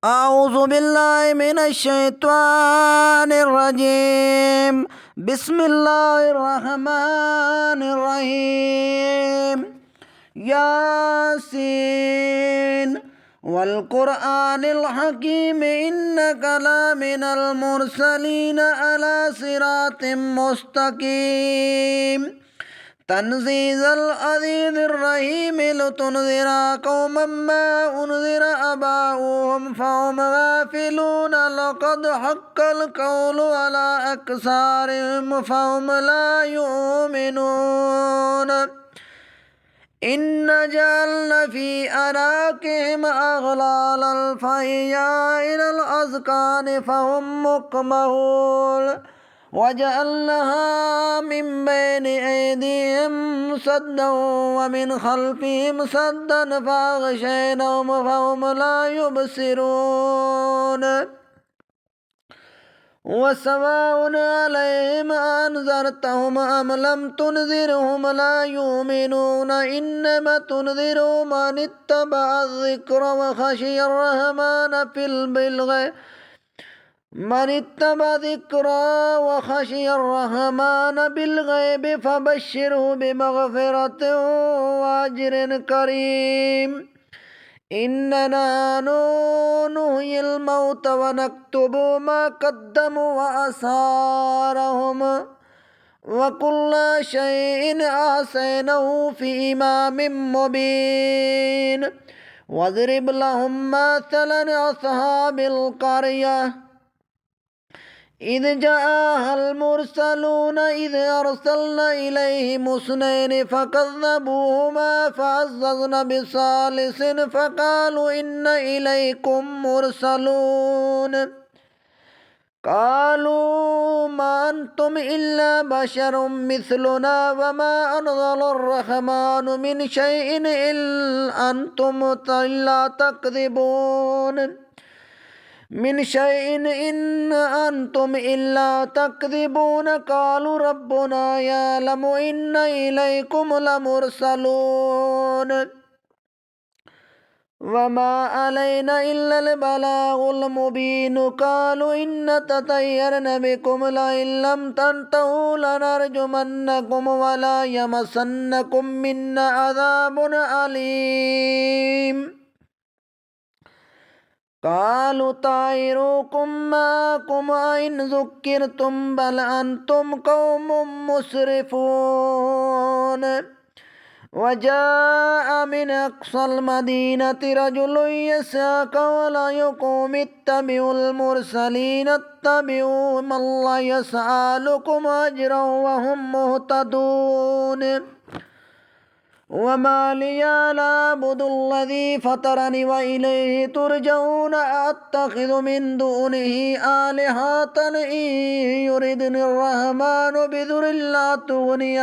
أعوذ بالله من الشيطان الرجيم. بسم الله الرحمن الرحيم. ياسين والقرآن الحكيم إنك لمن المرسلين على صراط مستقيم تنزيل العزيز الرحيم لتنذر قوما ما أنذر آباؤهم فهم غافلون لقد حق القول على أكثرهم فهم لا يؤمنون إن جعلنا في أناقهم أغلالا فهي إلى الأذقان فهم مقمحون وجعلناها من بين أيديهم سدا ومن خلفهم سدا فأغشيناهم فهم لا يبصرون وسواء عليهم أنذرتهم أم لم تنذرهم لا يؤمنون إنما تنذر من اتبع الذكر وخشي الرحمن بالغيب من اتبع ذكرى وخشي الرحمن بالغيب فبشره بمغفرة وأجر كريم إننا نحيي الموت ونكتب ما قدموا وآثارهم وكل شيء أحصيناه في إمام مبين واضرب لهم مثلا أصحاب القرية إذ جاءها المرسلون إذ أرسلنا إليهم اثنين فكذبوهما فعززنا بثالث فقالوا إن إليكم مرسلون قالوا ما أنتم إلا بشر مثلنا وما أنزل الرحمن من شيء إلا أنتم إلا تكذبون من شيء إن أنتم إلا تكذبون قالوا ربنا يعلم إن إليكم لمرسلون وما علينا إلا البلاغ المبين قالوا إن تطيرنا بكم لئن لم تنتهوا لنرجمنكم ولا يمسنكم منا عذاب أليم قالوا طائركم معكم أئن ذكرتم بل أنتم قوم مسرفون وجاء من أقصى المدينة رجل يسعى قال يقوم اتبعوا المرسلين اتبعوا من لا يسألكم أجرا وهم مهتدون وما لي لا أعبد الذي فطرني وإليه ترجعون أتخذ من دونه آلهة إن يردني الرحمن بضر لا تغني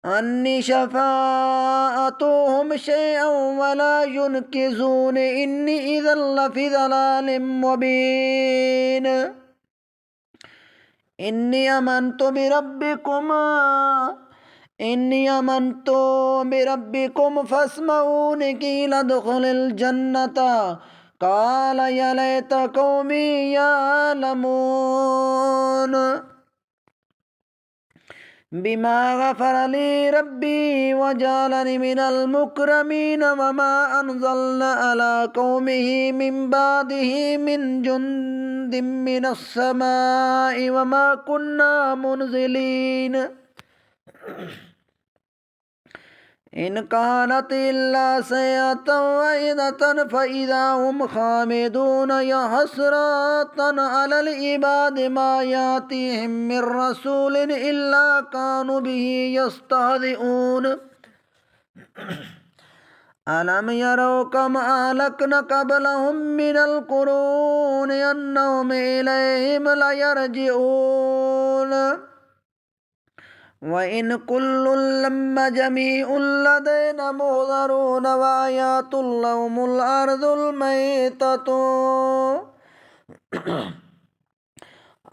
عني شفاعتهم شيئا ولا ينقذون إني إذا لفي ضلال مبين إني آمنت بربكم فاسمعون قيل ادخل الجنة قال يا ليت قومي يعلمون بما غفر لي ربي وجعلني من المكرمين وما أنزلنا على قومه من بعده من جند من السماء وما كنا منزلين إن كانت إلا سيئة واحدة فإذا هم خامدون يا حسرة على العباد ما يأتيهم من رسول إلا كانوا به يستهزئون ألم يروا كما أهلكنا قبلهم من القرون أنهم إليهم ليرجعون وإن كل لما جميع لدينا محضرون وآيات لهم الأرض الميتة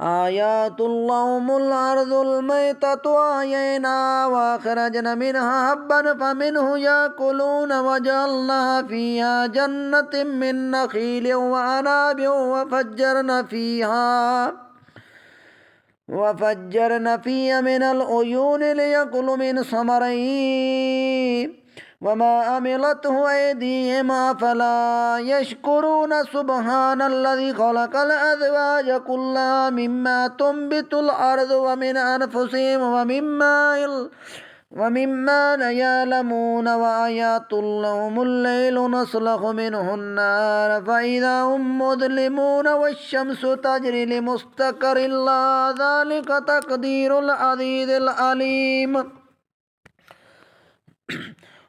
آيات لهم الأرض الميتة أحييناها وأخرجنا منها حبا فمنه يأكلون وجعلنا فيها جنة من نخيل وأعناب وفجرنا فيها من العيون ليأكلوا من ثمره وما عملته أيديهم أفلا يشكرون سبحان الذي خلق الأزواج كلها مما تنبت الأرض ومن أنفسهم ومما لا يعلمون وآيات لهم الليل نسلخ منه النار فإذا هم مظلمون والشمس تجري لمستقر لها ذلك تقدير العزيز العليم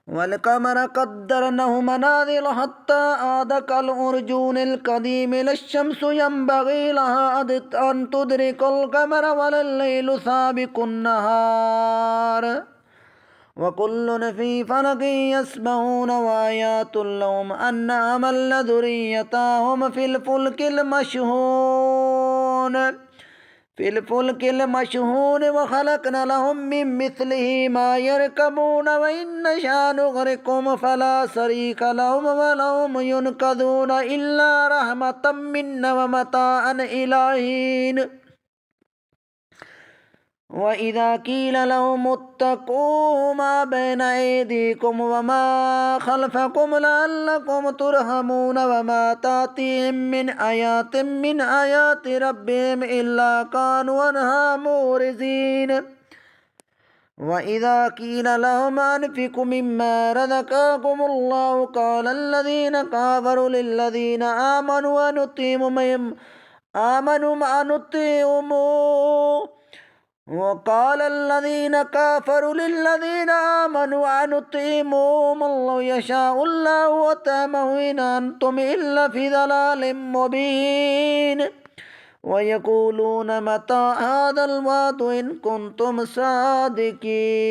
والقمر قدرناه منازل حتى عاد كالعرجون القديم لا الشمس ينبغي لها أن تدرك القمر ولا الليل سابق النهار وكل في فلك يسبحون وآيات لهم أن حملنا ذريتهم في الفلك المشحون وخلقنا لهم من مثله ما يركبون وإن نشأ نغرقهم فلا شريك لهم ولهم ينقذون إلا رحمة منا ومتاعا إلى حين وإذا قيل لهم اتقوا ما بين أيديكم وما خلفكم لعلكم ترحمون وما تأتيهم من آيات من آيات ربهم إلا كانوا عنها معرضين وإذا قيل لهم أنفقوا مما رزقكم الله قال الذين كفروا للذين آمنوا وقال الذين كفروا للذين آمنوا أنطعموا من لو يشاء الله أطعمه إن أنتم إلا في ضلال مبين ويقولون متى هذا الوعد إن كنتم صادقين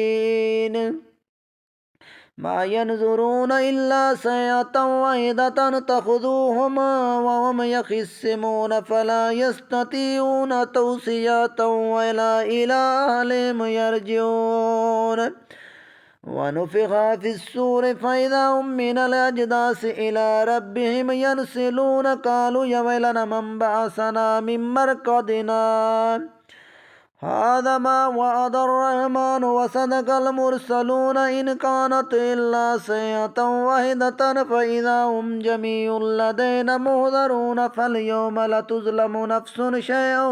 ما ينظرون إلا ساعة واحدة تأخذهم وهم يخصمون فلا يستطيعون توصية ولا إلى أهلهم يرجعون ونفخ في الصور فإذا هم من الأجداث إلى ربهم ينسلون قالوا يا ويلنا من بعثنا من مرقدنا هذا ما وعد الرحمن وصدق المرسلون إن كانت إلا ساعة واحدة فإذا هم جميع لدينا محضرون فاليوم لا تظلم نفس شيئا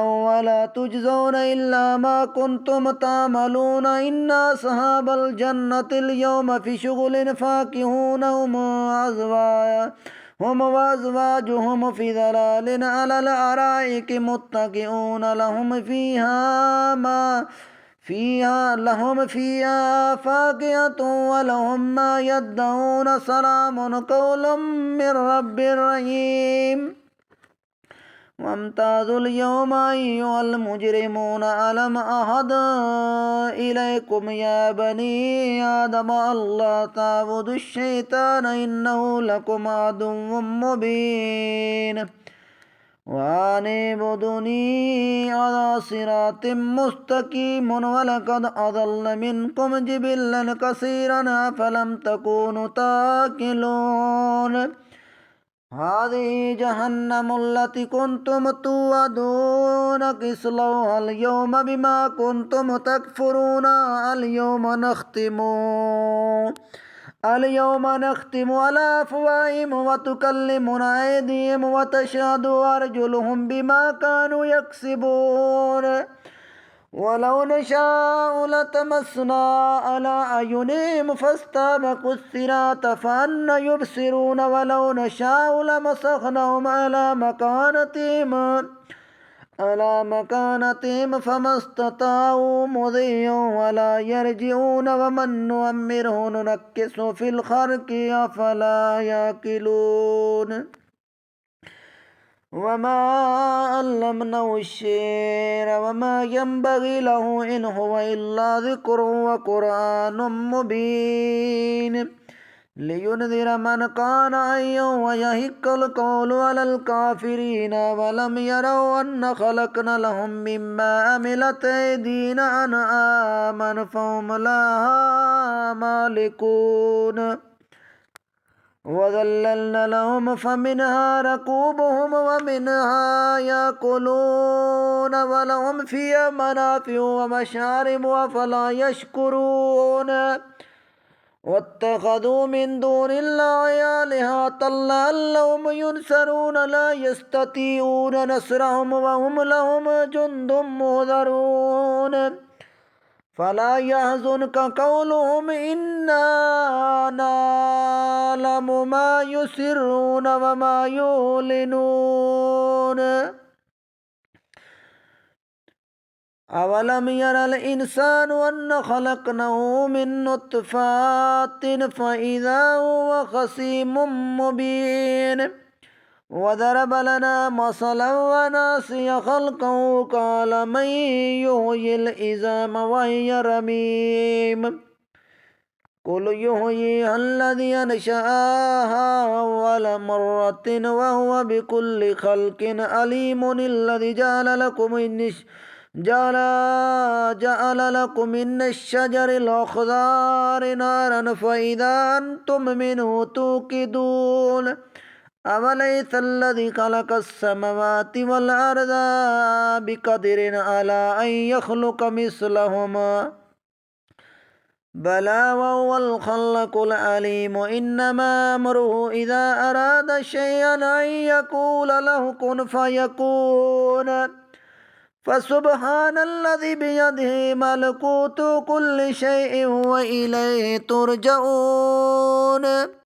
ولا تجزون إلا ما كنتم تعملون إن أصحاب الجنة اليوم في شغل فاكهون هم وأزواجهم في ظلال على الأرائك متكئون لهم فيها فاكهة ولهم ما يدعون سلام قول من رب رحيم وامتازوا اليوم أيها المجرمون ألم أعهد إليكم يا بني آدم ألا تعبدوا الشيطان إنه لكم عدو مبين وأن اعبدوني على صراط مستقيم ولقد أضل منكم جبلا كثيرا أفلم تكونوا تاكلون هذه جهنم التي كنتم توعدون اصلوها اليوم بما كنتم تكفرون اليوم نختم على أفواههم وتكلمنا أيديهم وتشهد أرجلهم بما كانوا يكسبون ولو نشاء لطمسنا على أعينهم فاستبقوا الصراط فأنى يبصرون ولو نشاء لمسخناهم على مكانتهم فما استطاعوا مضيا ولا يرجعون ومن نؤمره ننكس في الخلق أفلا يعقلون وما علمناه الشعر وما ينبغي له إن هو إلا ذكر وقرآن مبين لينذر من كان حيا ويحق القول على الكافرين ولم يروا أن خلقنا لهم مما عملت أيدينا أنعاما فهم لها مالكون وذللنا لهم فمنها ركوبهم ومنها يأكلون ولهم فيها منافع ومشارب أفلا يشكرون واتخذوا من دون الله آلهة لعلهم ينصرون لا يستطيعون نصرهم وهم لهم جند محضرون فلا يحزنك قولهم إنا نعلم ما يسرون وما يعلنون أولم ير الإنسان أن خلقناه من نطفة فإذا هو خصيم مبين وضرب لنا مثلا ونسي خلقه قال من يحيي العظام وهي رميم قل يحييها الذي أنشأها أول مرة وهو بكل خلق عليم الذي جعل لكم من الشجر الأخضر نارا فإذا أنتم منه توقدون أوليس الذي خلق السماوات والأرض بقدر على أن يخلق مثلهما بلى وهو الخلاق العليم إنما أمره إذا أراد شيئا أن يقول له كن فيكون فسبحان الذي بيده ملكوت كل شيء وإليه ترجعون